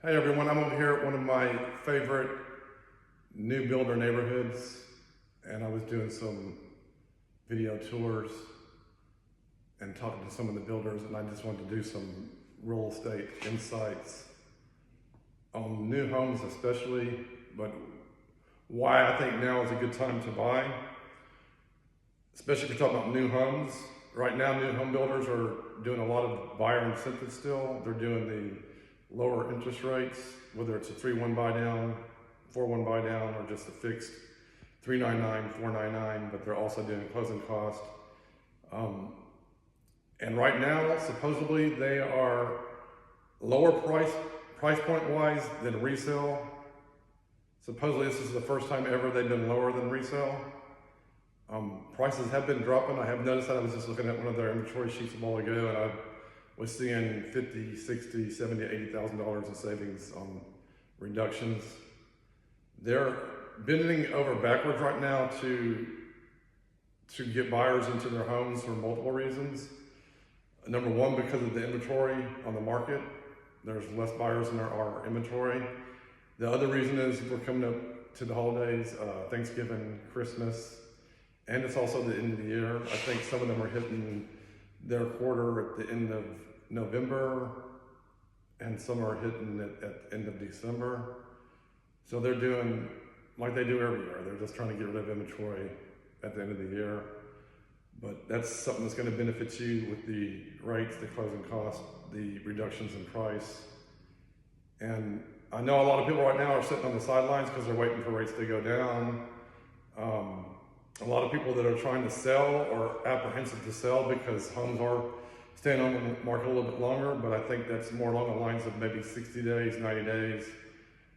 Hey everyone, I'm over here at one of my favorite new builder neighborhoods, and I was doing some video tours and talking to some of the builders, and I just wanted to do some real estate insights on new homes especially, but why I think now is a good time to buy, especially if you're talking about new homes. Right now, new home builders are doing a lot of buyer incentives still. They're doing the lower interest rates, whether it's a 3-1 buy down, 4-1 buy down, or just a fixed 399, 499, but they're also doing closing cost. And right now, supposedly they are lower price point wise than resale. Supposedly this is the first time ever they've been lower than resale. Prices have been dropping. I have noticed that. I was just looking at one of their inventory sheets a while ago, and I was seeing $50,000, $60,000, $70,000, $80,000 in savings on reductions. They're bending over backwards right now to get buyers into their homes for multiple reasons. Number one, because of the inventory on the market. There's less buyers in our inventory. The other reason is we're coming up to the holidays, Thanksgiving, Christmas, and it's also the end of the year. I think some of them are hitting their quarter at the end of November, and some are hitting it at the end of December. So they're doing like they do every year. They're just trying to get rid of inventory at the end of the year. But that's something that's going to benefit you with the rates, the closing costs, the reductions in price. And I know a lot of people right now are sitting on the sidelines because they're waiting for rates to go down. A lot of people that are trying to sell are apprehensive to sell because homes are staying on the market a little bit longer, but I think that's more along the lines of maybe 60 days, 90 days.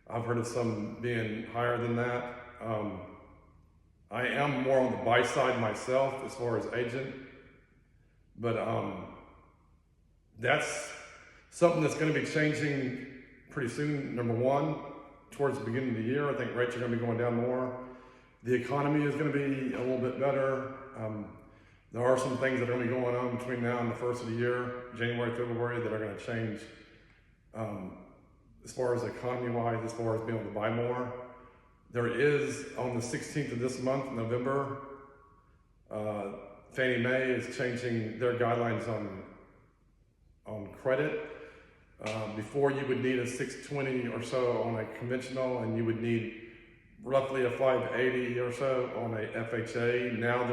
I've heard of some being higher than that. I am more on the buy side myself as far as agent, but that's something that's going to be changing pretty soon. Number one, towards the beginning of the year, I think rates are going to be going down more. The economy is going to be a little bit better. There are some things that are going to be going on between now and the first of the year, January, February, that are going to change as far as economy-wise, as far as being able to buy more. There is, on the 16th of this month, November, Fannie Mae is changing their guidelines on credit. Before you would need a 620 or so on a conventional, and you would need roughly a 580 or so on a FHA. Now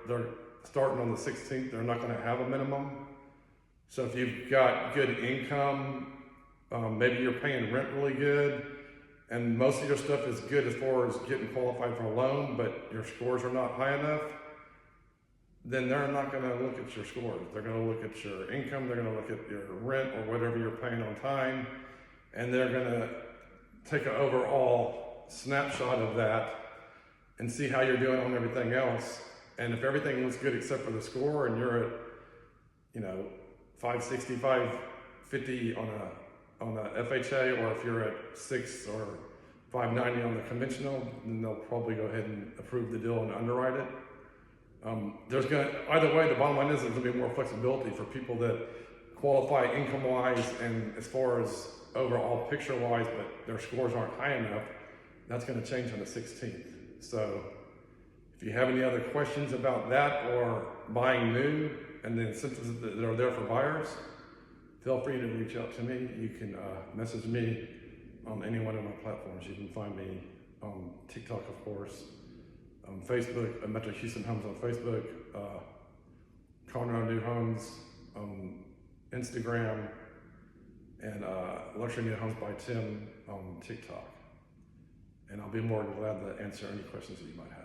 they're starting on the 16th. They're not going to have a minimum. So if you've got good income, maybe you're paying rent really good, and most of your stuff is good as far as getting qualified for a loan, but your scores are not high enough, then they're not going to look at your scores. They're going to look at your income, they're going to look at your rent or whatever you're paying on time, and they're going to take an overall snapshot of that and see how you're doing on everything else. And if everything looks good except for the score, and you're at 560, 550 on a FHA, or if you're at 6 or 590 on the conventional, then they'll probably go ahead and approve the deal and underwrite it. Either way, the bottom line is there's going to be more flexibility for people that qualify income-wise and as far as overall picture-wise, but their scores aren't high enough. That's going to change on the 16th. So if you have any other questions about that or buying new and the incentives that are there for buyers, feel free to reach out to me. You can message me on any one of my platforms. You can find me on TikTok, of course, on Facebook, Metro Houston Homes on Facebook, Conroe New Homes on Instagram, and Luxury New Homes by Tim on TikTok. And I'll be more than glad to answer any questions that you might have.